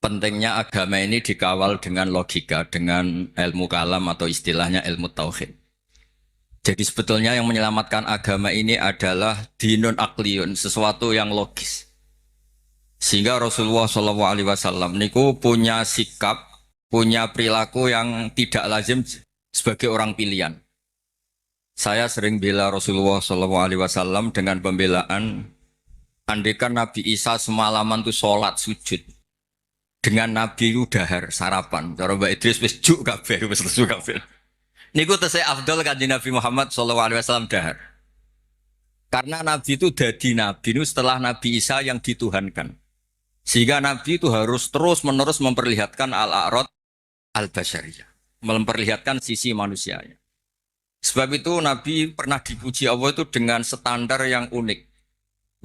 Pentingnya agama ini dikawal dengan logika, dengan ilmu kalam atau istilahnya ilmu tauhid. Jadi sebetulnya yang menyelamatkan agama ini adalah dinun akliyun, sesuatu yang logis. Sehingga Rasulullah SAW niku punya sikap, punya perilaku yang tidak lazim sebagai orang pilihan. Saya sering bela Rasulullah SAW dengan pembelaan, andaikan Nabi Isa semalaman itu sholat sujud, dengan Nabi itu dahar sarapan. Cara Mbak Idris wis juk kabeh, wis lesu kabeh. Niku tesih afdal kanjeng Nabi Muhammad SAW dahar. Karena Nabi itu dadi Nabi itu setelah Nabi Isa yang dituhankan. Sehingga Nabi itu harus terus-menerus memperlihatkan al-a'rad al-basyariyah. Memperlihatkan sisi manusianya. Sebab itu Nabi pernah dipuji Allah itu dengan standar yang unik.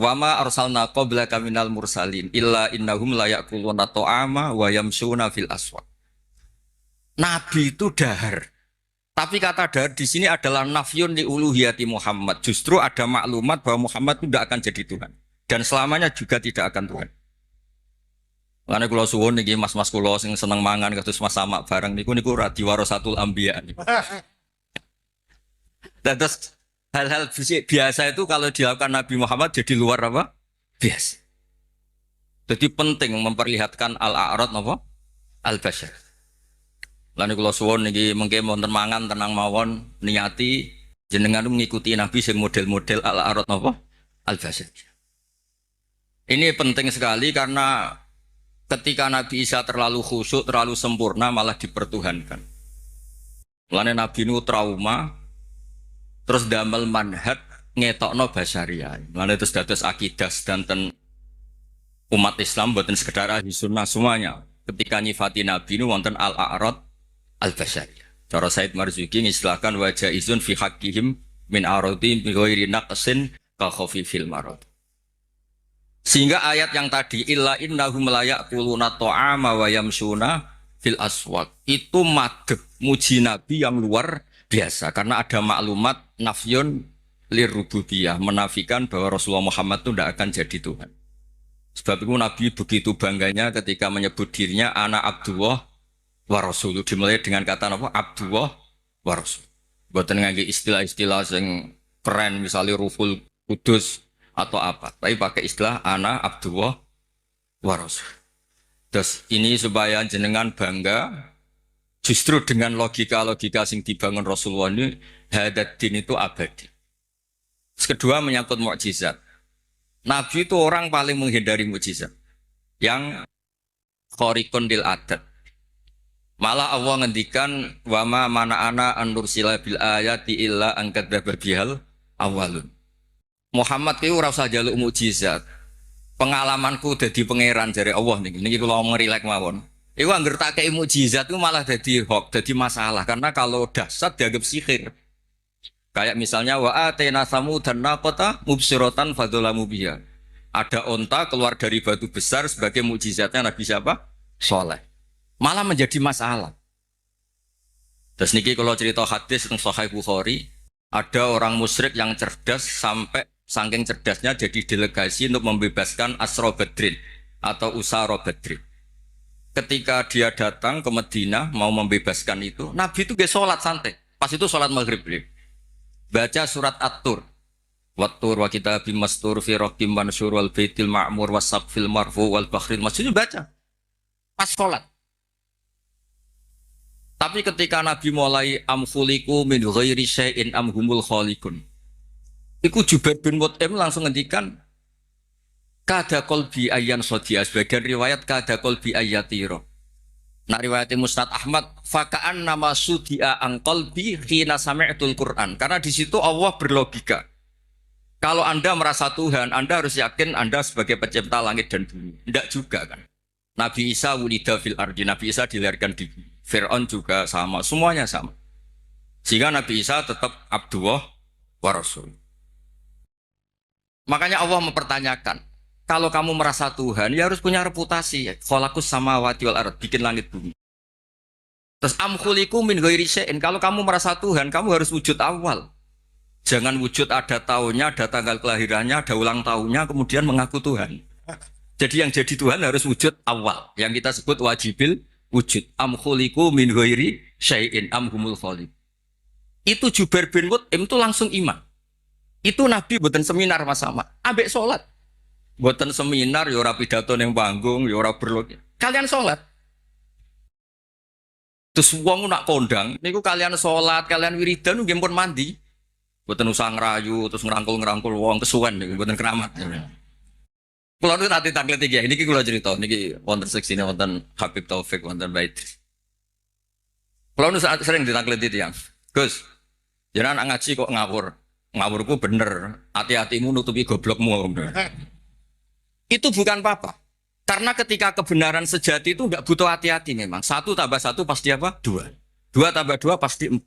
Wama arsalna qablaka minal mursalin illa innahum la ya'kuluna ta'ama wa yamshuna fil aswaq. Nabi itu dahar. Tapi kata dahar di sini adalah nafyun li uluhiyati Muhammad. Justru ada maklumat bahwa Muhammad itu tidak akan jadi Tuhan dan selamanya juga tidak akan Tuhan. Karena kula suwun niki mas-mas kula sing seneng mangan kados Mas Samak bareng niku radi warasatul anbiya niku. Terus hal-hal biasa itu kalau dilakukan Nabi Muhammad jadi luar apa? Biasa. Jadi penting memperlihatkan al-a'rad apa? Al-basyar. Lan kula suwun niki mengke wonten mangan tenang mawon niati jenengan mengikuti Nabi sing model-model al-a'rad apa? Al-basyar. Ini penting sekali karena ketika Nabi Isa terlalu khusyuk, terlalu sempurna malah dipertuhankan. Mulane Nabi nu trauma terus damel manhaj ngetokno basyariah. Mulane terus dados akidah sedanten umat Islam mboten sekedar ahli sunnah semuanya. Ketika nyifati Nabi nu wonten al-a'rad al-basyariyah. Cara Said Marzuki ngistilahkan wajah izun fi haqqihim min aradi bi ghairi naqsin ka khafifil marad. Sehingga ayat yang tadi illa innahum la ya'kuluna ta'ama wa yamshuna fil aswaq itu madhep muji Nabi yang luar biasa karena ada maklumat nafyun lirububiyah menafikan bahwa Rasulullah Muhammad itu tidak akan jadi Tuhan. Sebab itu Nabi begitu bangganya ketika menyebut dirinya anak Abdullah wa Rasul. Dimulai dengan kata apa? Abdullah wa Rasul. Mboten ngangge istilah-istilah yang keren misalnya Ruhul Kudus atau apa, tapi pakai istilah ana Abdullah wa Rasul. Terus ini supaya jenengan bangga justru dengan logika-logika sing dibangun Rasulullah ini hadat din itu abadi. Terus kedua menyangkut mukjizat. Nabi itu orang paling menghindari mukjizat yang khariqun lil adat. Malah Allah ngendikan wama mana ana an nursila bil ayati illa an kadzdzaba bihal awalun. Muhammad itu ora usah njaluk mukjizat. Pengalamanku dadi pangeran jare Allah niki. Niki kula ngerilek mawon. Iku angger tak kei mukjizat itu malah dadi hoax, dadi masalah karena kalau dahsyat dianggap sihir. Kayak misalnya wa atena samudan naqata mubsiratan fadzalamu biha. Ada onta keluar dari batu besar sebagai mukjizatnya Nabi siapa? Saleh. Malah menjadi masalah. Terus niki kalau cerita hadis tentang Sahih Bukhari, ada orang musyrik yang cerdas sampai saking cerdasnya jadi delegasi untuk membebaskan Asra Badrin atau Usara Badrin. Ketika dia datang ke Madinah mau membebaskan itu, Nabi itu gak sholat santai. Pas itu sholat maghrib. Baca surat At-Tur. Wat-tur wa kitabim mastur fi raqim mansur wal baitil ma'mur was saqfil marfu wal bakhril masjid baca. Pas sholat. Tapi ketika Nabi mulai amfuliku min ghairi syai'in amhumul khaliqun. Iku Jubair bin Mut'im langsung ngendikan kada qalbi ayyan sodia. Sebagian riwayat kada qalbi ayyatiro. Nah riwayat Musnad Ahmad faka'an nama sudia an qalbi khina sami'tul Qur'an. Karena di situ Allah berlogika. Kalau Anda merasa Tuhan, Anda harus yakin Anda sebagai pencipta langit dan bumi. Tidak juga kan. Nabi Isa wulida fil ardi. Nabi Isa dilahirkan di bumi. Fir'aun juga sama, semuanya sama. Sehingga Nabi Isa tetap Abdullah wa Rasul. Makanya Allah mempertanyakan, kalau kamu merasa Tuhan, ya harus punya reputasi. Khalaqus samawati wal ardh, bikin langit bumi. Terus am khuliqu min ghairi syai'in, kalau kamu merasa Tuhan, kamu harus wujud awal. Jangan wujud ada tahunnya, ada tanggal kelahirannya, ada ulang tahunnya, kemudian mengaku Tuhan. Jadi yang jadi Tuhan harus wujud awal. Yang kita sebut wajibil wujud. Am khuliqu min ghairi syai'in am humul khaliq. Itu Jubair bin Mut'im itu langsung iman. Itu Nabi buatan seminar Mas Sama. Ambek sholat. Buatan seminar, ya ora pidato yang panggung, ya ora berlok. Kalian sholat. Terus wong nak kondang, niku kalian sholat, kalian wiridan, nggih pun mandi. Buatan usah ngerayu, terus ngerangkul wong kesuwen, buatan keramat. Kalau itu nanti tanggal 3, ini kalau cerita, ini wonten seksi ini wonten Habib Taufik, wonten Baidris. Kalau nu sering ditanggal itu yang, Gus, jangan ngaji kok ngawur, ngawurku bener, hati-hatimu nutupi goblokmu. Itu bukan apa-apa, karena ketika kebenaran sejati itu nggak butuh hati-hati memang. 1 tambah 1 pasti apa? 2. 2 tambah 2 pasti 4.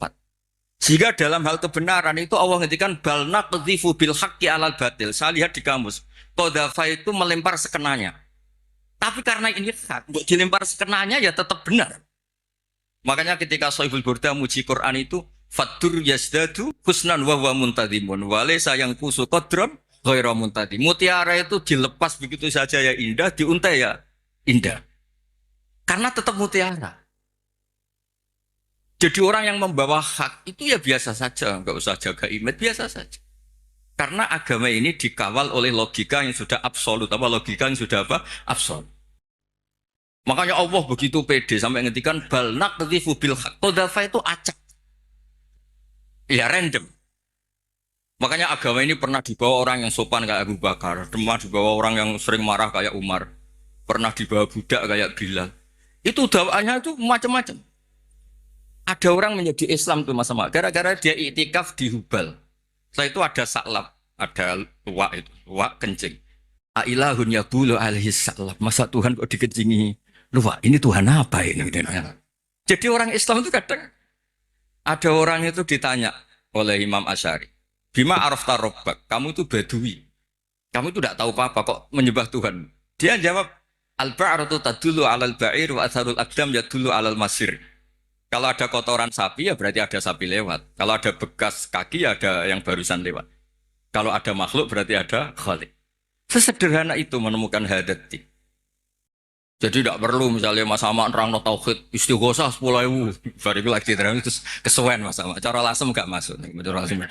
Sehingga dalam hal kebenaran itu Allah ngendikan bal naqdhifu bil haqqi alal batil. Saya lihat di kamus. Qadhafa itu melempar sekenanya. Tapi karena ini hak, untuk dilempar sekenanya ya tetap benar. Makanya ketika Sohibul Burda muji Quran itu fadur yazdadu husnan wa huwa muntadimun wa laysa yang kusu qadran ghairu muntadi. Mutiara itu dilepas begitu saja ya indah, diuntai ya indah. Karena tetap mutiara. Jadi orang yang membawa hak itu ya biasa saja, nggak usah jaga image, biasa saja. Karena agama ini dikawal oleh logika yang sudah absolut, logika yang sudah absolut. Makanya Allah begitu pede sampai ngendikan bal naqdhifu bil haqq. Qadhafa itu acak. Ya random. Makanya agama ini pernah dibawa orang yang sopan kayak Abu Bakar, pernah dibawa orang yang sering marah kayak Umar, pernah dibawa budak kayak Bilal. Itu dakwaannya itu macam-macam. Ada orang menjadi Islam tuh Mas Sama, gara-gara dia iktikaf di Hubal. Setelah itu ada saklab, ada luwak kencing. Ailahun yabulu alaihi saklab. Masa Tuhan kok dikencingi luwak? Ini Tuhan apa ini? Jadi orang Islam itu kadang ada orang itu ditanya oleh Imam Asy'ari, Bima arafta rabbak, kamu itu badui. Kamu itu tidak tahu apa-apa kok menyembah Tuhan. Dia jawab, al-ba'ratu tadullu 'alal ba'ir wa atharul aqdam yadullu 'alal masir. Kalau ada kotoran sapi ya berarti ada sapi lewat. Kalau ada bekas kaki ya ada yang barusan lewat. Kalau ada makhluk berarti ada khalik. Sesederhana itu menemukan hadati. Jadi tidak perlu misalnya Mas Sama nerang no tauhid istighosah 10.000. Baru lagi terus kesuwen Mas Sama. Cara lasem gak masuk. Cara lasem.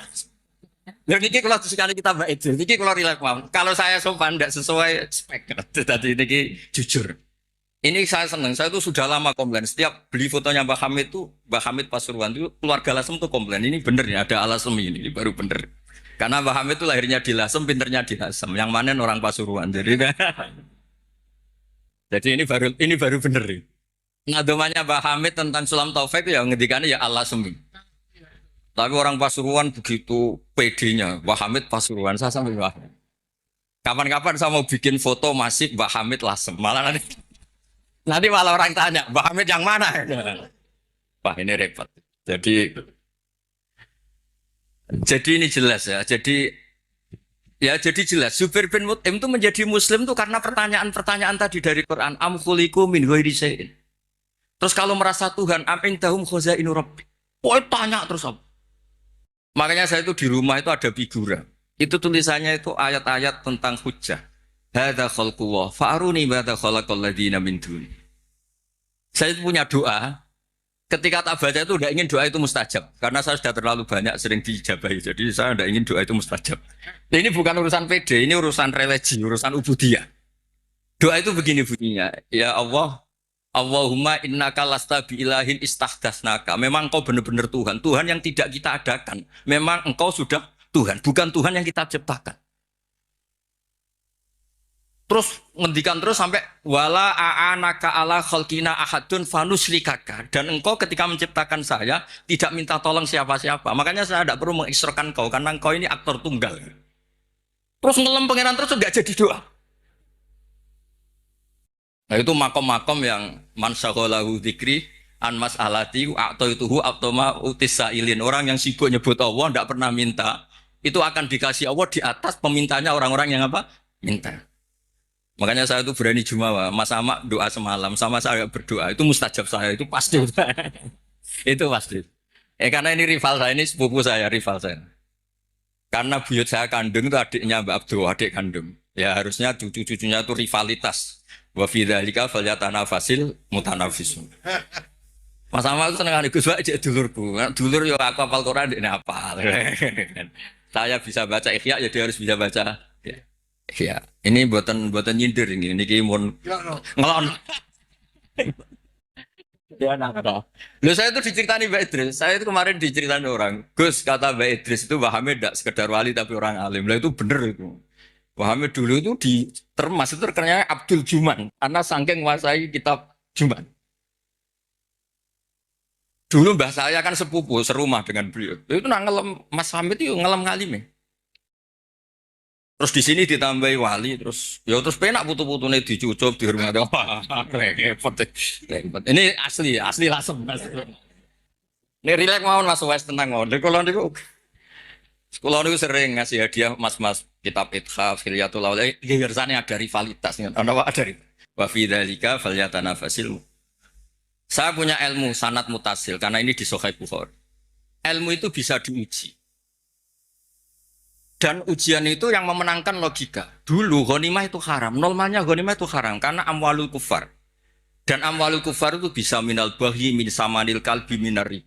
Ya niki kalau sekali kita mbak itu, niki kalau relax mau. Kalau saya sopan tidak sesuai spek. Tadi niki jujur. Ini saya senang, saya itu sudah lama komplain. Setiap beli fotonya Mbak Hamid itu, Mbak Hamid Pasuruan itu keluarga Lasem tuh komplain. Ini bener ya, ada Alasem ini baru bener. Karena Mbak Hamid itu lahirnya di Lasem, pinternya di Lasem. Yang mana orang Pasuruan. Jadi ini baru bener. Ngadomannya Mbak Hamid tentang Sulam Taufik itu ya ngendikannya ya Alasem. Tapi orang Pasuruan begitu PD-nya, Mbak Hamid Pasuruan. Saya sampai wah. Kapan-kapan saya mau bikin foto masih Mbak Hamid Lasem. Malah nanti malah orang tanya, Mbak Hamid yang mana? Wah ini repot. Jadi ini jelas ya. Jadi jelas. Jubair bin Mut'im itu menjadi Muslim itu karena pertanyaan-pertanyaan tadi dari Quran. Am khuliqu min ghairi syai'in. Terus kalau merasa Tuhan, am indahum khazainu rabbi. Tanya terus apa? Makanya saya itu di rumah itu ada figura. Itu tulisannya itu ayat-ayat tentang hujjah. Hadza khalqullah fa'aruni madza khalaqal ladzina min duni. Saya punya doa. Ketika tak baca itu tidak ingin doa itu mustajab. Karena saya sudah terlalu banyak sering dijabahi. Jadi saya tidak ingin doa itu mustajab. Ini bukan urusan PD, ini urusan religi, urusan ubudiyah. Doa itu begini bunyinya. Ya Allah, Allahumma innaka lasta bi'ilahin istahdasnaka. Memang engkau benar-benar Tuhan. Tuhan yang tidak kita adakan. Memang engkau sudah Tuhan. Bukan Tuhan yang kita ciptakan. Terus ngendikan terus sampai wala a'anaka ala khalqina ahadun fanusrikaka, dan engkau ketika menciptakan saya tidak minta tolong siapa-siapa. Makanya saya tidak perlu mengiksrokan kau karena engkau ini aktor tunggal. Terus ngelem pangeran terus enggak jadi doa. Nah itu makom-makom yang man syaghalahu dzikri an mas'alati a'taituhu atoma utisailin. Orang yang sibuk nyebut Allah tidak pernah minta, itu akan dikasih Allah di atas pemintanya orang-orang yang apa? Minta. Makanya saya itu berani jumawa, Mas Sama doa semalam, sama saya berdoa, itu mustajab saya, itu pasti. Itu pasti. Karena ini rival saya, ini sepupu saya, rival saya. Karena buyut saya kandung itu adiknya Mbak Abdul, adik kandung. Ya harusnya cucu-cucunya itu rivalitas. Wa fi dzalika falyatanafasil mutanafisun. Mas Amal itu seneng Gus Pak cek dulurku. Nah, dulur yo aku hafal Quran ini apa? Saya bisa baca Ikhya ya dia harus bisa baca. Ya. Ikhya. Ini buatan nyindir ini. Niki mun ngelon. Ya nakal. Loh saya itu diceritani Mbak Idris. Saya itu kemarin diceritani orang. Gus kata Mbak Idris itu pahamnya tidak sekedar wali tapi orang alim. Lah itu bener itu. Pahamnya dulu itu di termas itu terkenalnya Abdul Juman karena saking menguasai kitab Juman. Dulu mbah saya kan sepupu serumah dengan beliau. Itu nak ngelem Mas Hamid itu ngelem ngalim ya. Terus di sini ditambahi wali terus ya terus penak putu-putune dicucup di rumah. Wah, repot. Repot. Ini asli lasem. Ini rileks mau Mas Wes tenang mau. Kalau niku sekolah niku sering ngasih hadiah mas-mas kitab Ithaf, Hilyatul Auliya. Biasanya ada rivalitas. Ada apa ada? Wa fi dzalika falyatanafasil. Saya punya ilmu sanad mutasil karena ini di Sahih Bukhari. Ilmu itu bisa diuji. Dan ujian itu yang memenangkan logika. Dulu ghanimah itu haram, normalnya ghanimah itu haram karena amwalul kufar. Dan amwalul kufar itu bisa minal bahyi min samanil kalbi minari.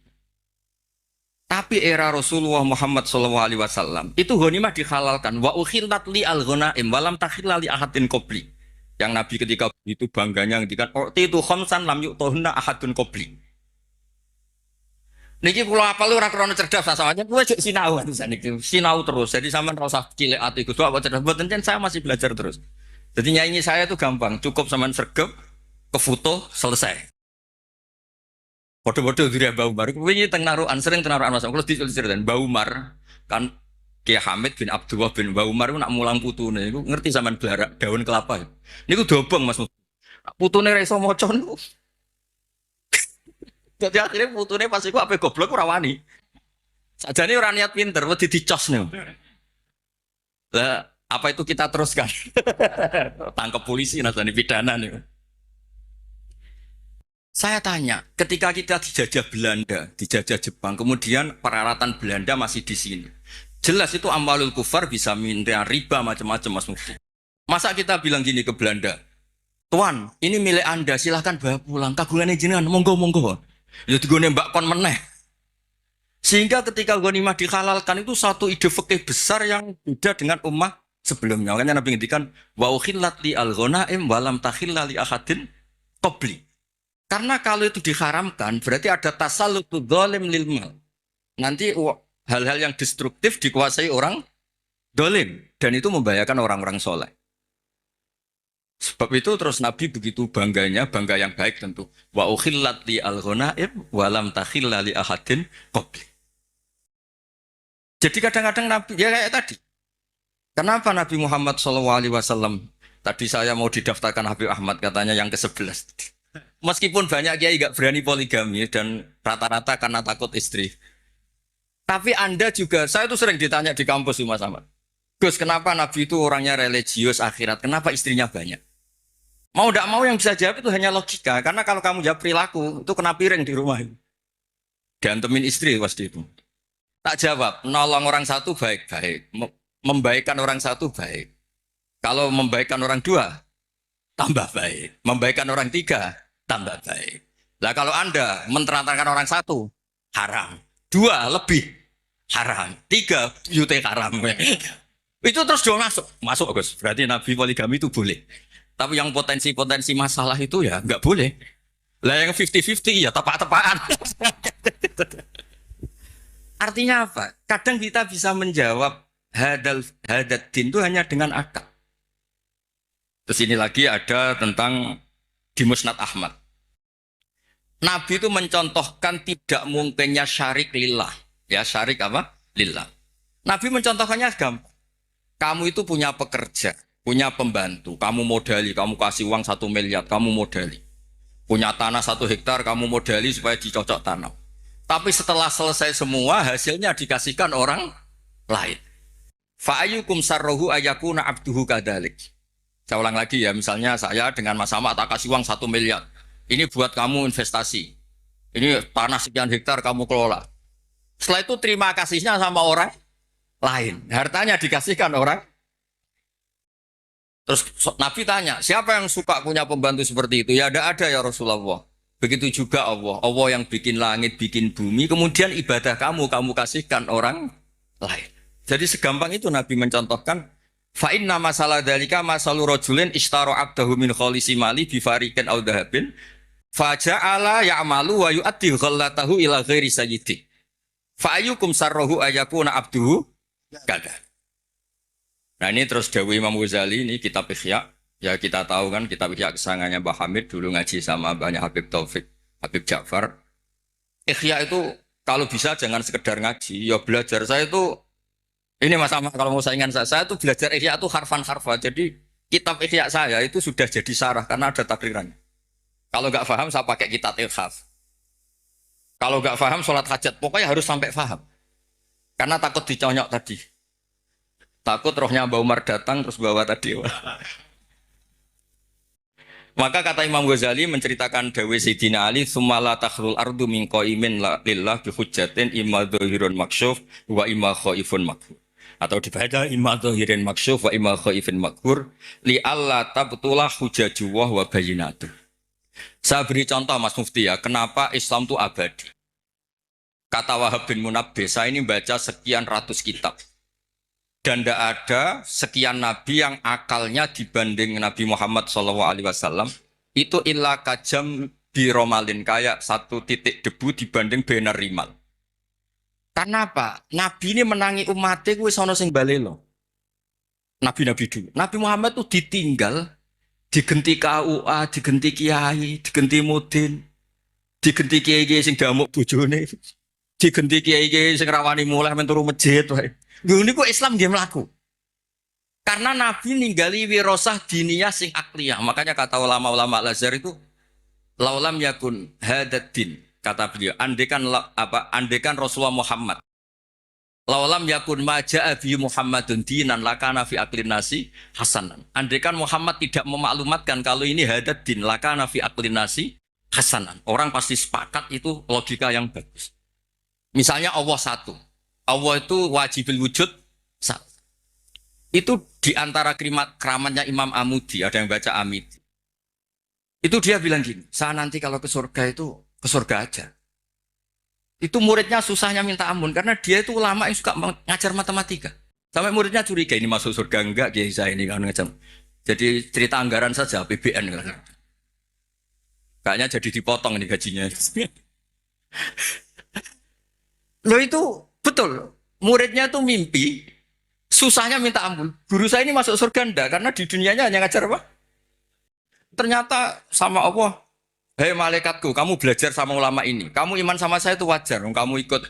Tapi era Rasulullah Muhammad SAW itu ghanimah dihalalkan. Wa ukhillat li al ghanaim walam takhilla li ahadin qabli. Yang Nabi ketika itu bangganya ngendikan itu khamsan lam yu'tahunna ahadun qabli. Niki kula apal ora krana cerdas sampeyan kowe jek sinau kan saniki. Sinau terus. Jadi sampean ora usah cilik ati Gus apa cerdas mboten saya masih belajar terus. Jadi nyanyi saya itu gampang, cukup sampean sregep ke foto selesai. Foto-foto diri Mbah Umar. Wingi teng narukan sering teng narukan Mas. Kulo diceritain Mbah Umar kan Kiai Hamid bin Abdullah bin Mbah Umar nak mulang putune iku ngerti sampean blarak daun kelapa. Niku dobong Mas. Putune ra iso maca niku. Jadi akhirnya putune pas iku ape goblok ora wani. Sajane ora niat pinter, wedi dicos nih. Lah, apa itu kita teruskan? Tangkap polisi nasani pidana nih. Saya tanya, ketika kita dijajah Belanda, dijajah Jepang, kemudian peralatan Belanda masih di sini. Jelas itu amwalul kufar bisa minta riba macam-macam Mas Mufti. Masa kita bilang gini ke Belanda, Tuan, ini milik Anda, silahkan bawa pulang. Kagungannya jenengan, monggo-monggo. Ya digone mbak kon meneh. Sehingga ketika ghanimah dihalalkan itu satu ide fikih besar yang beda dengan ummah sebelumnya. Makanya Nabi ngendikan wa ukhillat li al-ghanaim wa lam takhilla li ahadin qabli. Karena kalau itu diharamkan berarti ada tasallutu dzalim lil mal. Nanti hal-hal yang destruktif dikuasai orang dolim dan itu membahayakan orang-orang soleh. Sebab itu terus Nabi begitu bangganya, bangga yang baik tentu. Wa ukhillat li al-ghanaim wa lam takhilla li ahadin qabli. Jadi kadang-kadang Nabi ya kayak tadi. Kenapa Nabi Muhammad SAW tadi saya mau didaftarkan Habib Ahmad katanya yang ke-11. Meskipun banyak kiai gak berani poligami dan rata-rata karena takut istri. Tapi Anda juga, saya tuh sering ditanya di kampus Mas Ahmad. Gus, kenapa Nabi itu orangnya religius akhirat? Kenapa istrinya banyak? Mau tidak mau yang bisa jawab itu hanya logika. Karena kalau kamu jawab perilaku, itu kena piring di rumah. Diantemin istri pasti itu. Tak jawab, nolong orang satu baik-baik. Membaikkan orang satu baik. Kalau membaikkan orang dua, tambah baik. Membaikkan orang tiga, tambah baik. Nah kalau Anda menterantarkan orang satu, haram. Dua, lebih haram. Tiga, yute haram. Itu terus dua masuk. Masuk Gus. Berarti Nabi poligami itu boleh. Tapi yang potensi-potensi masalah itu ya nggak boleh. Lah yang 50-50 ya tepak-tepakan. Artinya apa? Kadang kita bisa menjawab hadatin itu hanya dengan akal. Terus ini lagi ada tentang di Musnad Ahmad. Nabi itu mencontohkan tidak mungkinnya syarik lillah. Ya syarik apa? Lillah. Nabi mencontohkannya gampang. Kamu itu punya pekerja. Punya pembantu, kamu modali, kamu kasih uang 1 miliar, kamu modali. Punya tanah 1 hektar, kamu modali supaya dicocok tanam. Tapi setelah selesai semua, hasilnya dikasihkan orang lain. Fa'ayyukum sarrohu ayakuna abduhu kadalik. Saya ulang lagi ya, misalnya saya dengan Mas Ahmad tak kasih uang 1 miliar. Ini buat kamu investasi. Ini tanah sekian hektar kamu kelola. Setelah itu terima kasihnya sama orang lain. Hartanya dikasihkan orang Nabi tanya, siapa yang suka punya pembantu seperti itu? Ya ada ya Rasulullah. Begitu juga Allah. Allah yang bikin langit, bikin bumi. Kemudian ibadah kamu kasihkan orang lain. Jadi segampang itu Nabi mencontohkan. Fa'inna masalah dalika masalu rojulin ishtaro abdahu min kholisi mali bifarikin au dahabin. Faja'ala ya'malu wa yu'addi ghallatahu ila ghairi sayyidi. Fa'ayukum sarrohu ayakuna abduhu kada. Nah ini terus dawuh Imam Ghazali ini kitab Ihya. Ya kita tahu kan kitab Ihya kesangannya Mbah Hamid dulu ngaji sama banyak Habib Taufik, Habib Ja'far. Ihya itu kalau bisa jangan sekedar ngaji, ya belajar. Saya itu ini Mas Ahmad kalau mau saingan saya itu belajar Ihya itu harfan-harfa. Jadi kitab Ihya saya itu sudah jadi sarah karena ada takrirannya. Kalau nggak paham saya pakai kitab Ilhaf. Kalau nggak paham sholat hajat pokoknya harus sampai paham. Karena takut diconyok tadi. Takut rohnya Mbak Umar datang terus bawa tadi. Maka kata Imam Ghazali menceritakan dawe Sayyidina Ali, "Tsumma takhlul ardu min qaimin lillah bi hujjatin imma dzahirun maksyuf wa imma khaifun maghfur." Atau dibaca imma dzahirin maksyuf wa imma khaifun maghfur li alla tabtulah hujjajullah wa bayyinatuh. Saya beri contoh Mas Mufti ya, kenapa Islam itu abadi. Kata Wahab bin Munabbih, saya ini baca sekian ratus kitab. Dan tidak ada sekian nabi yang akalnya dibanding Nabi Muhammad SAW itu illa kajam biromalin, kayak satu titik debu dibanding benar rimal. Karena apa? Nabi ini menangi umatnya kuwi sono sing balelo. Nabi-nabi dulu. Nabi Muhammad itu ditinggal, digenti KUA, digenti kiai, digenti mudin, digenti kiai sing damuk bojone, digenti kiai sing rawani mulai menturu masjid wae. Ini kok Islam dia melaku. Karena Nabi ninggali wirosah diniyah sing akliyah. Makanya kata ulama-ulama Al-Azhar itu laulam yakun hadaddin, kata beliau, andekan Rasulullah Muhammad. Laulam yakun maja'a bi Muhammadun dinan lakana fi aqlin nasi hasanan. Andekan Muhammad tidak memaklumatkan kalau ini hadaddin lakana fi aqlin nasi hasanan. Orang pasti sepakat itu logika yang bagus. Misalnya Allah satu. Allah itu wajibul wujud satu. Itu diantara keramatnya Imam Amudi, ada yang baca Amidi. Itu dia bilang gini, saya nanti kalau ke surga itu ke surga aja. Itu muridnya susahnya minta ampun karena dia itu ulama yang suka ngajar matematika. Sampai muridnya curiga ini masuk surga enggak, kiai saya ini kan ngajar. Jadi cerita anggaran saja APBN kan. Kayaknya jadi dipotong ini gajinya. Loh itu betul, muridnya tuh mimpi, susahnya minta ampun. Guru saya ini masuk surga enggak, karena di dunianya hanya ngajar apa? Ternyata sama Allah, hei malaikatku, kamu belajar sama ulama ini. Kamu iman sama saya itu wajar, kamu ikut.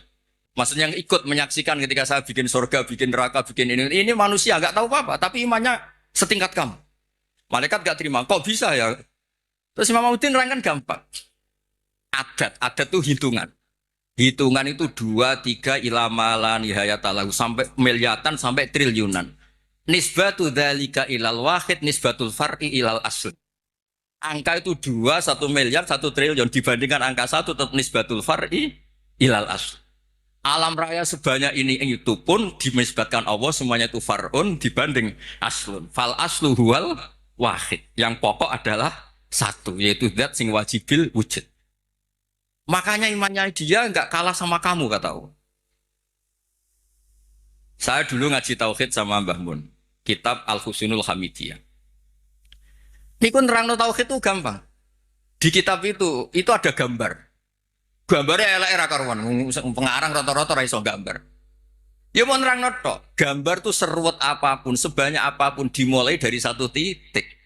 Maksudnya yang ikut menyaksikan ketika saya bikin surga, bikin neraka, bikin ini. Ini manusia nggak tahu apa-apa, tapi imannya setingkat kamu. Malaikat nggak terima, kok bisa ya? Terus Imam Udin nerangkan gampang. Adat tuh hitungan. Hitungan itu 2, 3 ilamalan nihayatalahu sampai miliatan sampai triliunan. Nisbatu dzalika ilal wahid nisbatul far'i ilal asl. Angka itu 2, 1 miliar, 1 triliun dibandingkan angka 1 tetap nisbatul far'i ilal asl. Alam raya sebanyak ini itu pun dinisbatkan Allah semuanya itu far'un dibanding aslun. Fal aslu huwal wahid. Yang pokok adalah satu, yaitu zat sing wajibil wujud. Makanya imannya dia nggak kalah sama kamu, kata Allah. Saya dulu ngaji tauhid sama Mbah Mun, kitab Al-Husinul Hamidiyah. Ini kun nerangno tauhid itu gampang. Di kitab itu ada gambar. Gambarnya elek era karuan, pengarang rata-rata ra iso gambar. Ya mau nerangno tok, gambar tuh seruwet apapun, sebanyak apapun dimulai dari satu titik.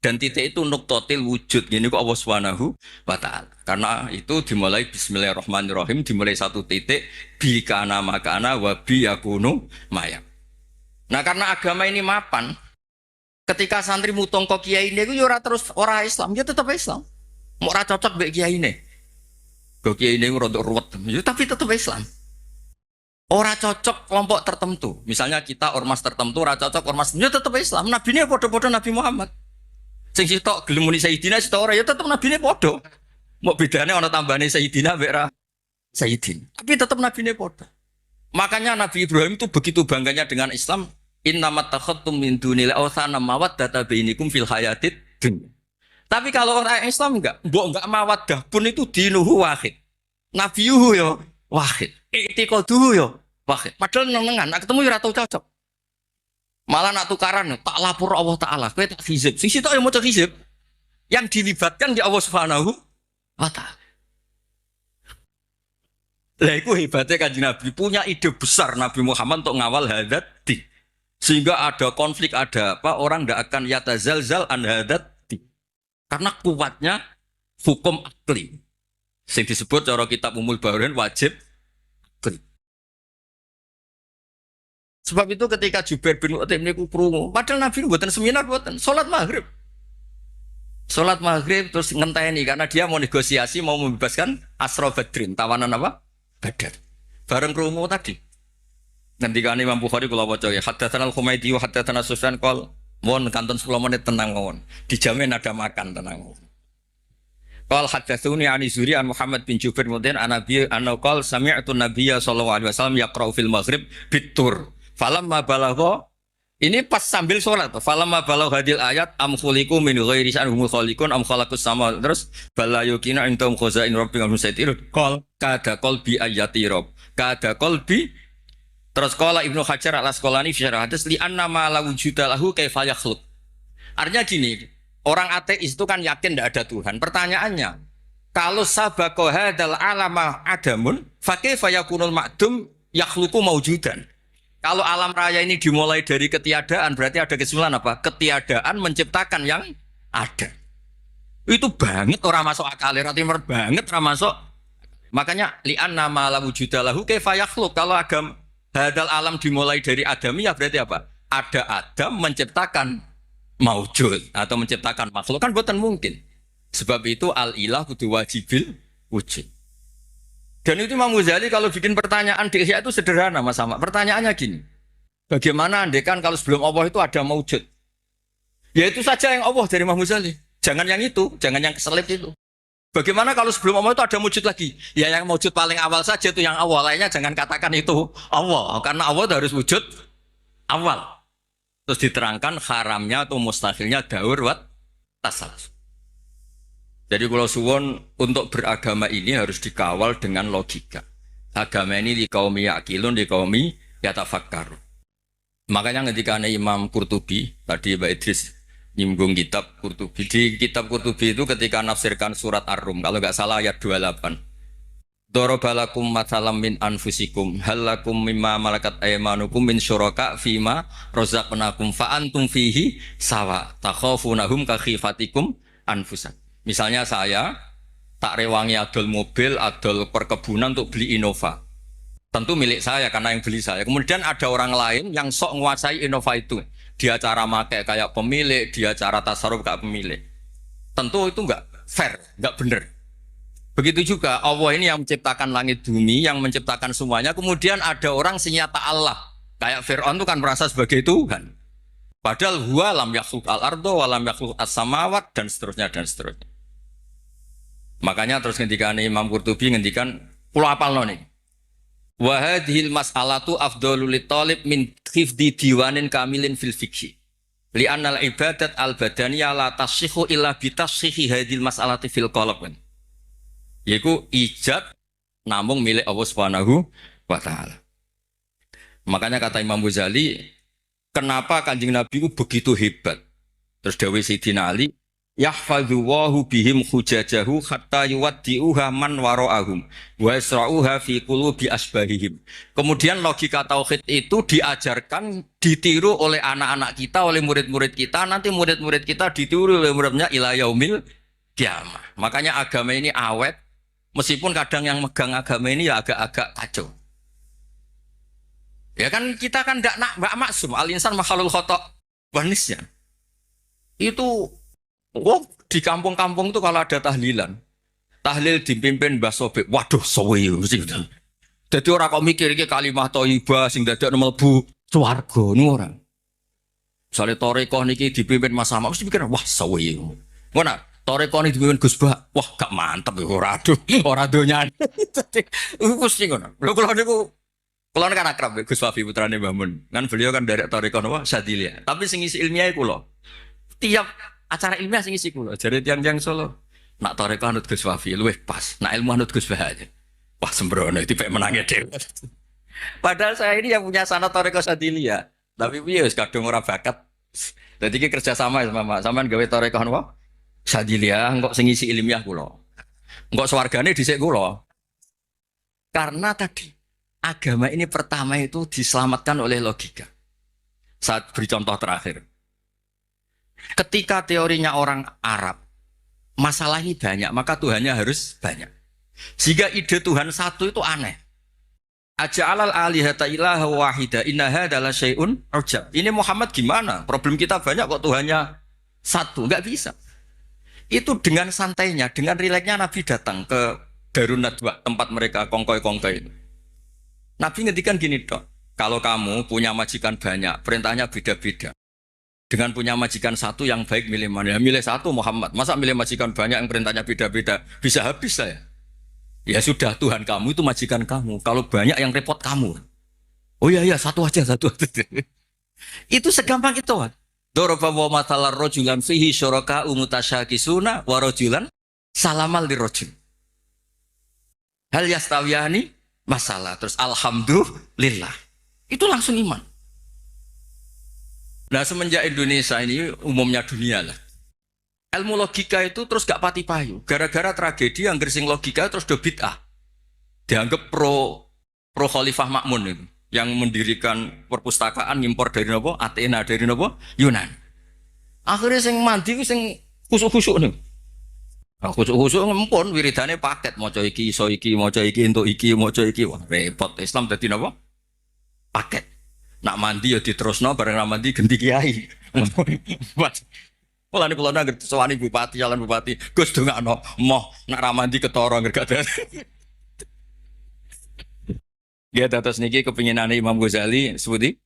Dan titik itu nuktotil wujud. Ini kok Allah Subhanahu wa ta'ala. Karena itu dimulai bismillahirrahmanirrahim. Dimulai satu titik. Bi kana makana wa bi yakunu maya. Nah karena agama ini mapan. Ketika santri mutong ke kiai ini. Itu ya terus orang Islam. Ya tetap Islam. Mau cocok bagi kiai ini. Ke kiai ini rodok ruwet. Ya tapi tetap Islam. Orang cocok kelompok tertentu. Misalnya kita ormas tertentu. Orang cocok ormas. Ya tetap Islam. Nabi ini bodoh-bodoh Nabi Muhammad. Sing sitok gelem muni Sayyidina sitok ora ya tetep nabine padha. Mbok bedane ana tambahane Sayyidina mek ra Sayyidin. Tapi tetep nabine padha. Makanya Nabi Ibrahim itu begitu bangganya dengan Islam, Innamat takhadtum min dunil awthana mawaddata bainikum fil hayatid dunya. Tapi kalau orang Islam enggak, mbok enggak mawaddah pun itu dinuhu wahid. Nabiyuhu yo wahid. I'tiqaduhu yo wahid. Padahal nengan, nak ketemu yo ora tau cocok. Malah nak tukaran tak lapor Allah Taala, kowe tak hizib. Sing sitok yo maca hizib. Yang dilibatkan di Allah Subhanahu wa taala. Lah iku hebatnya Kanjeng Nabi punya ide besar Nabi Muhammad untuk ngawal hadat di. Sehingga ada konflik, ada apa, orang tidak akan yatazalzal an hadat di. Karena kuatnya hukum akli. Yang disebut cara kitab Umul Bawain wajib akli. Sebab itu ketika Jubair bin Mut'im niku krungu, padahal Nabi mboten seminar mboten, salat maghrib. Salat maghrib terus ngenteni karena dia mau negosiasi, mau membebaskan Asra Badrin, tawanan apa? Badar. Bareng krungu tadi. Ngendikane Imam Bukhari kula waca ya, haddatsana Al-Humaydi wa haddatsana Sufyan qol, mohon kanton 10 menit tenang mawon. Dijamin ada makan tenang. Qal haddatsuni ani Zuri an Muhammad bin Jubair mudin an Nabi anna qal sami'tu Nabiyya sallallahu alaihi wasallam yaqra'u fil maghrib bitur. Falamma balagha ini pas sambil sholat. Falamma balagha hadil ayat am khuliqu min ghairi sya'in hum khaliqun am khalaqus sama terus balayukina intum khazain rabbika musaitir qal kada qalbi ayati rabb kada qalbi. Terus qala Ibnu Hajar al-Asqalani fi syarah hadis li anna ma la wujuda lahu kaifa yakhluq. Artinya gini, orang ateis itu kan yakin tidak ada Tuhan. Pertanyaannya, kalau sabaqo hadzal alama adamun fa kaifa yakunul ma'dum yakhluqu maujudan. Kalau alam raya ini dimulai dari ketiadaan, berarti ada kesimpulan apa? Ketiadaan menciptakan yang ada. Itu banget orang masuk akal, ratimer banget orang masuk. Makanya li anna ma la wujuda lahu kaifa yakhluq. Kalau agama hadal alam dimulai dari Adamiyah berarti apa? Ada Adam menciptakan maujud atau menciptakan makhluk kan bukan mungkin. Sebab itu al-ilah kudu wajibil wujud. Dan itu Imam Ghazali kalau bikin pertanyaan di Ihya itu sederhana Mas Ahmad. Pertanyaannya gini. Bagaimana andekan kalau sebelum Allah itu ada maujud? Ya itu saja yang Allah dari Imam Ghazali. Jangan yang itu, jangan yang keselip itu. Bagaimana kalau sebelum Allah itu ada wujud lagi? Ya yang wujud paling awal saja itu yang awal. Lainnya jangan katakan itu Allah. Karena Allah harus wujud awal. Terus diterangkan haramnya atau mustahilnya daur wat tasawuf. Jadi kalau suwon untuk beragama ini harus dikawal dengan logika. Agama ini di kaum yakilun, di kaum yatafakkarun. Makanya ketika Imam Qurtubi, tadi Mbak Idris nyinggung kitab Qurtubi. Di kitab Qurtubi itu ketika nafsirkan surat Ar-Rum, kalau nggak salah ayat 28. Darabalakum matsalam min anfusikum halakum mimma malakat aymanukum min syuraka fima razaqnakum fa antum fihi sawa takhafunahum ka khifatikum anfusakum. Misalnya saya tak rewangi adol mobil, adol perkebunan untuk beli Innova. Tentu milik saya karena yang beli saya. Kemudian ada orang lain yang sok menguasai Innova itu. Dia cara pakai kayak pemilik, dia cara tasarruf kayak pemilik. Tentu itu enggak fair, enggak benar. Begitu juga Allah ini yang menciptakan langit bumi, yang menciptakan semuanya. Kemudian ada orang senyata Allah. Kayak Fir'aun itu kan merasa sebagai Tuhan. Padahal huwa lam yakhluq al-ardo wa lam yakhluq as-samawat dan seterusnya dan seterusnya. Makanya terus ngendikan Imam Qurtubi ngendikan pulau apal nih. Wa hadhil mas'alatu afdhalu litalib min khifdi diwanin kamilin fil fikhi. Li annal ibadat al-badaniyah la tashihu illa bi tashihi hadhil mas'alati fil qalb. Yaitu ijab namung milik Allah Subhanahu wa taala. Makanya kata Imam Ghazali, kenapa Kanjeng Nabi itu begitu hebat? Terus dawuh Sayyidina Ali, yahfadzu wahu bihim hujajahu hatta yuwaddi'uha man wara'ahum wa yasra'uha fi qulubi asbahihim. Kemudian logika tauhid itu diajarkan, ditiru oleh anak-anak kita, oleh murid-murid kita, nanti murid-murid kita ditiru oleh muridnya ila yaumil kiamah. Makanya agama ini awet, meskipun kadang yang megang agama ini ya agak-agak kacau. Ya kan kita kan tidak maksum, al-insan makhluk khata' wanisnya. Itu di kampung-kampung itu kalau ada tahlilan, tahlil dipimpin Mbah Sobek, waduh sowe gitu. Jadi orang kok mikir iki kalimat thayyibah sing dadak mlebu swarga niku ora. Misale tarekah niki dipimpin Mas Sama, mesti mikir wah sowe. Ngono, tarekah niki dipimpin Gus Bah, wah gak mantep ora aduh, ora donya. Mesti ngono. Lho kula niku Kulo kan akrab Gus Wafi putrane Mbah Mun. Kan beliau kan dari Thariqah napa Sadilia. Tapi sing isi ilmiah kulo. Tiap acara ilmiah sing isi kulo. Jadi tiang-tiang Solo. Nak Thariqah anut Gus Wafi luwih pas. Nak ilmu anut Gus Bah aja. Wah sembrono itu pek menangnya dewe. Padahal saya ini yang punya sanad Thariqah Sadilia. Tapi piye wis kadung ora bakat. Jadi ki kerja sama ya sama sampean gawe Thariqah napa? Sadilia kok sing isi ilmiah kulo. Engkok swargane dhisik kulo. Karena tadi agama ini pertama itu diselamatkan oleh logika. Saat beri contoh terakhir. Ketika teorinya orang Arab, masalah ini banyak, maka Tuhannya harus banyak. Jika ide Tuhan satu itu aneh. Aja'alal alihata ilaha wahida innaha adalah syai'un ujab. Ini Muhammad gimana? Problem kita banyak kok Tuhannya satu. Enggak bisa. Itu dengan santainya, dengan rileksnya Nabi datang ke Darun Nadwa, tempat mereka kongkoi-kongkoi itu. Nabi ngendikan gini dok, kalau kamu punya majikan banyak, perintahnya beda-beda. Dengan punya majikan satu yang baik milih mana? Ya, milih satu Muhammad. Masa milih majikan banyak yang perintahnya beda-beda? Bisa habis saya. Ya sudah Tuhan kamu itu majikan kamu. Kalau banyak yang repot kamu. Oh iya satu aja satu. Itu segampang itu kan. Daraba wa mathalar rajulan fihi syuraka mutasyakisuna wa rajulan salamal lirajul. Hal yastawiyani masalah terus alhamdulillah itu langsung iman. Nah semenjak Indonesia ini umumnya dunia lah ilmu logika itu terus gak pati payu gara-gara tragedi yang gersing logika terus do bid'ah dianggap pro Khalifah Makmun itu yang mendirikan perpustakaan impor dari nopo Athena dari nopo Yunan akhirnya sing mandi sing khusuk-khusuk nih. Khusuk-khusuk ngempun wiridane paket maca iki iso iki maca iki entuk iki maca iki wah repot Islam dadi napa paket nak mandi ya diterusno bareng ra mandi ganti kiai mulane kula nang sowani bupati jalan bupati Gus dongakno moh nak ra mandi ketara ngergat ya dados niki kepinginane Imam Ghazali sebuti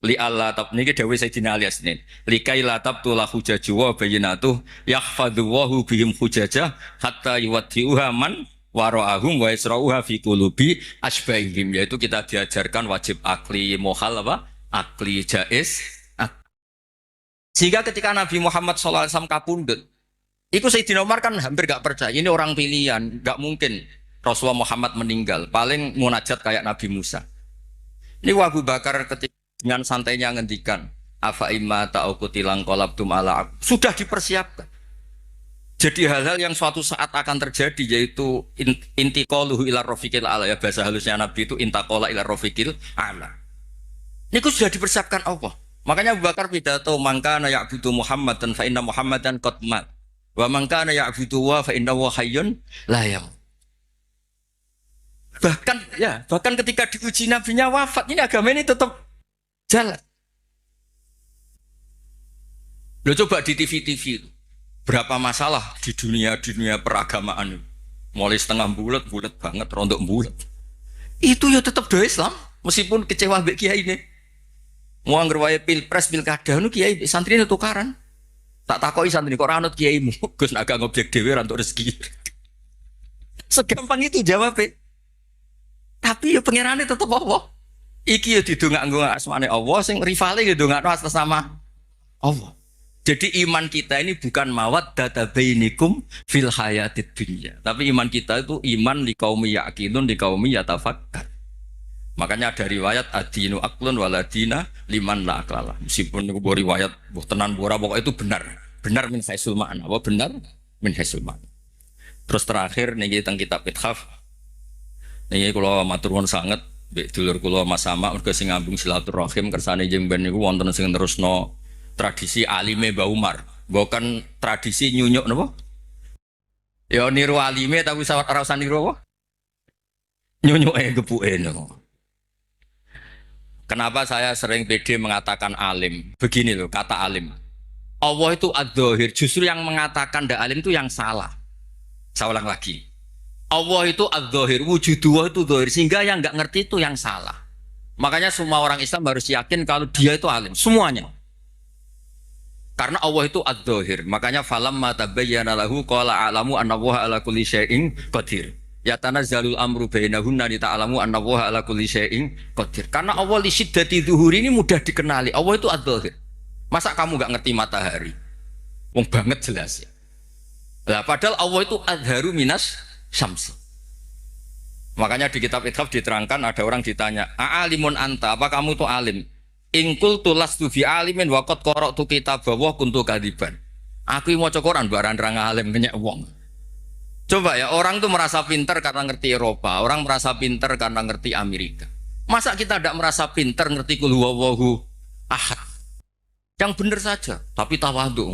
li Allah tab niki dawuh Sayyidina Ali Asnin likai la tabtula hujaju wa bayyinatuh yahfadhuhu bihim hujajah hatta yuwaddi'uha man wara'ahum wa yasra'uha fi qulubi asbahihim yaitu kita diajarkan wajib akli mohal apa akli jaiz sehingga ketika Nabi Muhammad SAW kapundhut itu Sayyidina Umar kan hampir gak percaya ini orang pilihan gak mungkin Rasulullah Muhammad meninggal paling munajat kayak Nabi Musa ini Abu Bakar ketika dengan santainya ngendikan afa imma ta'ukutilang kolabtum ala sudah dipersiapkan jadi hal-hal yang suatu saat akan terjadi yaitu intiqaluhu ila rafiqil ala ya bahasa halusnya Nabi itu intaqala ila rafiqil ala ini sudah dipersiapkan Allah makanya Abu Bakar pidato mangkana ya'budu Muhammadan fa inna Muhammadan qad mat wa mangkana ya'budu wa fa inna wa hayyun la yamut bahkan ketika diuji nabinya wafat ini agama ini tetap jalan. Lo coba di TV berapa masalah di dunia peragamaan mulai setengah bulat banget rontok bulat itu ya tetap do Islam meskipun kecewa mbek kiai ini mau ngerwae pilpres pilkada nu kiai santri itu tukaran tak takoi santri kok ranut kiaimu Gus agak ngobjek dhewe rantuk rezeki segampang itu jawabnya tapi ya pangerane tetap Allah iki ya didongakno asmane Allah sing rivale ya dongakno atas nama Allah. Jadi iman kita ini bukan mawaddah bainikum fil hayatid dunya. Tapi iman kita itu iman li qaumi yaqinun li qaumi yatafakkar. Makanya ada riwayat adinu aqlun waladina liman la aqlala. Meskipun niku riwayat mbuh tenan ora pokok itu benar. Benar min haisul ma'na. Apa benar min haisul ma'na. Terus terakhir niki teng kitab Ithaf. Niki kula matur nuwun sanget mbek dulur kula Mas Sama mergo sing ngambung silaturahim kersane jeng ben niku wonten sing terusno tradisi alime Mbah Umar. Bukan tradisi nyunyuk napa? Ya niru alime tapi ora usah niru apa? Nyunyuke gepuke niku. Kenapa saya sering pede mengatakan alim? Begini loh kata alim. Allah itu ad-dhahir, justru yang mengatakan ndak alim itu yang salah. Saya ulang lagi. Allah itu ad-dhahir, wujudullah itu dhahir, sehingga yang nggak ngerti itu yang salah. Makanya semua orang Islam harus yakin kalau dia itu alim, semuanya. Karena Allah itu ad-dhahir, makanya falamma tabayyana lahu qala a'lamu anna Allaha ala kulli syai'in qadir. Ya tanazzalul amru bainahunna li ta'lamu anna Allaha ala kulli syai'in qadir. Karena Allah li syiddati dzuhuri ini mudah dikenali. Allah itu adzahir. Masa kamu nggak ngerti matahari? Wong banget jelas ya. Lah padahal Allah itu adharu minas syams. Makanya di kitab Ithaf diterangkan ada orang ditanya, "A'alimun anta? Apa kamu tuh alim?" Ingkul tulas tu fi alimin wa qad qara'tu kitabahu kuntu kadiban. Aku mau Quran barang rang alim kenyek wong. Coba ya, orang tuh merasa pinter karena ngerti Eropa, orang merasa pinter karena ngerti Amerika. Masa kita tidak merasa pinter ngerti kul huwallahu ahad? Yang bener saja, tapi tawaduk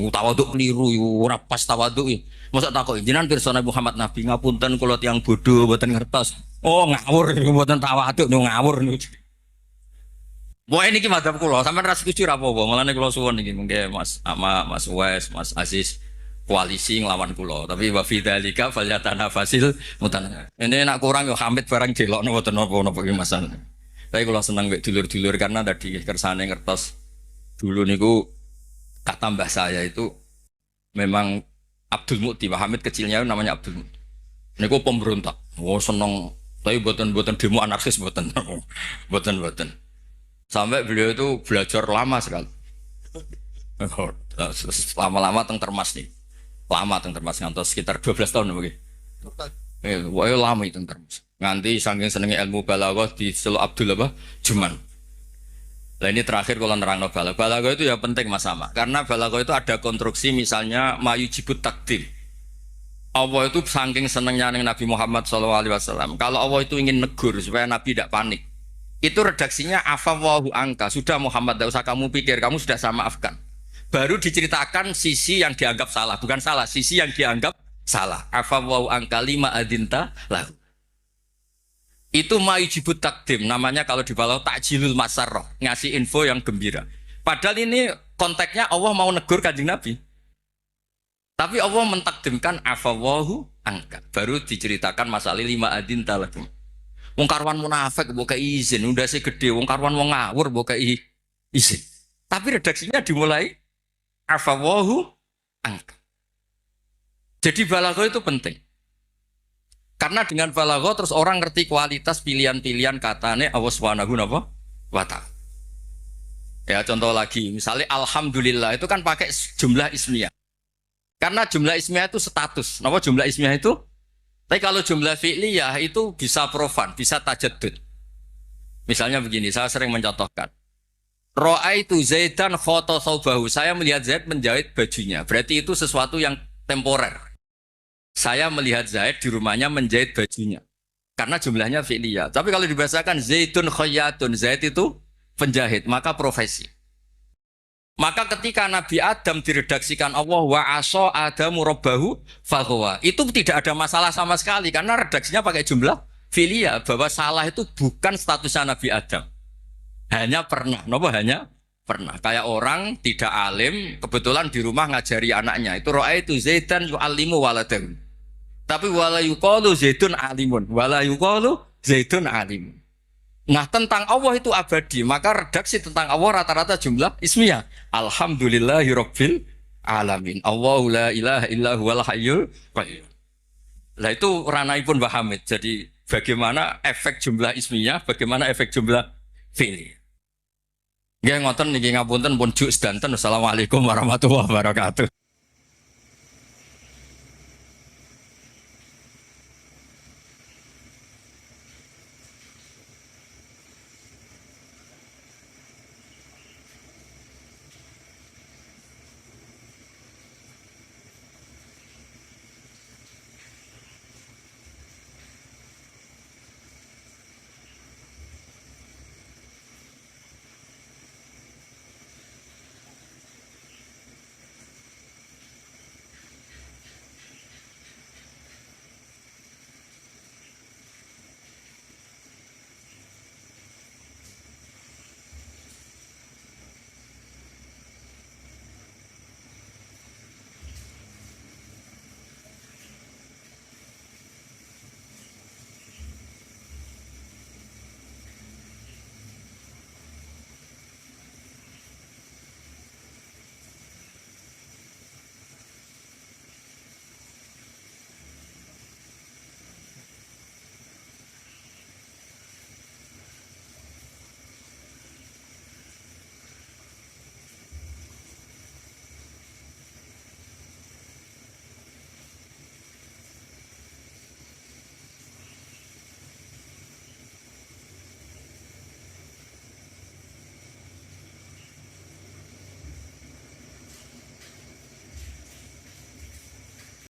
keliru, ora pas tawaduk. Masa takut jenengan pirsa Nabi Muhammad Nabi ngapunten kula tiyang bodoh mboten ngertos. Oh, ngawur mboten tawaduk ngawur niku. Wah ini ki madzhab kula, sampean ra setuju ra apa-apa, malane kula suwun iki mengke Mas Ama, Mas Wes, Mas Aziz koalisi nglawan kula, tapi wa fi dzalika falyatanafasil mutanafis. Ini nak kurang yo Hamid barang delokno mboten napa-napa iki Mas. Tapi kula seneng mek dulur-dulur karena tadi kersane ngertos dulu niku kata mbah saya itu memang Abdul Mukti, Pak Hamid kecilnya namanya Abdul Mukti. Niku pemberontak. Oh seneng, tapi buatan demo anarkis buatan. Sampai beliau itu belajar lama sekali. Lama-lama teng Termas nih. Lama teng Termas ngantos sekitar 12 tahun begini. Wah lama itu teng Termas. Nganti saking senengnya ilmu balaghah di Selo Abdul apa? Juman. Nah ini terakhir kalau nerangno balaghah itu ya penting Mas Sama. Karena balaghah itu ada konstruksi misalnya mayujibut takdim. Allah itu saking senengnya Nabi Muhammad SAW. Kalau Allah itu ingin negur supaya Nabi tidak panik, itu redaksinya afawwahu angka. Sudah Muhammad, tidak usah kamu pikir, kamu sudah saya maafkan. Baru diceritakan sisi yang dianggap salah, bukan salah, sisi yang dianggap salah. Afawwahu angka lima adinta lahu. Itu mayujibut takdim, namanya kalau di bawah takjilul masarroh, ngasih info yang gembira. Padahal ini konteksnya Allah mau negur kanjeng Nabi. Tapi Allah mentakdimkan afawahu angka. Baru diceritakan masalah lima adin talakum. Wong karwan munafik mbok izin, udah sih gede. Wong karwan wong ngawur mbok izin. Tapi redaksinya dimulai afawahu angka. Jadi balaghah itu penting. Karena dengan balaghah terus orang ngerti kualitas pilihan-pilihan katane Allah Subhanahu wa ta'ala. Ya contoh lagi, misalnya alhamdulillah itu kan pakai jumlah ismiyah. Karena jumlah ismiyah itu status. Napa jumlah ismiyah itu? Tapi kalau jumlah fi'liyah itu bisa profan, bisa tajaddud. Misalnya begini, saya sering mencontohkan. Ra'aitu Zaidan khata thawbahu. Saya melihat Zaid menjahit bajunya. Berarti itu sesuatu yang temporer. Saya melihat Zaid di rumahnya menjahit bajunya. Karena jumlahnya fi'liyah. Tapi kalau dibahasakan Zaidun khayyatun, Zaid itu penjahit, maka profesi. Maka ketika Nabi Adam diredaksikan Allah wa aso adamu robbahu faghwa, itu tidak ada masalah sama sekali karena redaksinya pakai jumlah filia bahwa salah itu bukan statusnya Nabi Adam. Hanya pernah, hanya pernah. Kayak orang tidak alim, kebetulan di rumah ngajari anaknya. Itu ra'aitu Zaidan yu'allimu waladahu. Tapi wala yuqalu Zaidun alimun, wala yuqalu Zaidun alimun. Nah tentang Allah itu abadi, maka redaksi tentang Allah rata-rata jumlah ismiyah. Alhamdulillahirabbil alamin. Allahu la ilaha illa huwal hayyul qayyum. Lah itu ranahipun Mbah Hamid. Jadi bagaimana efek jumlah ismiyah, bagaimana efek jumlah fi'li. Nggih ngoten niki ngapunten pun juk sedanten. Assalamualaikum warahmatullahi wabarakatuh.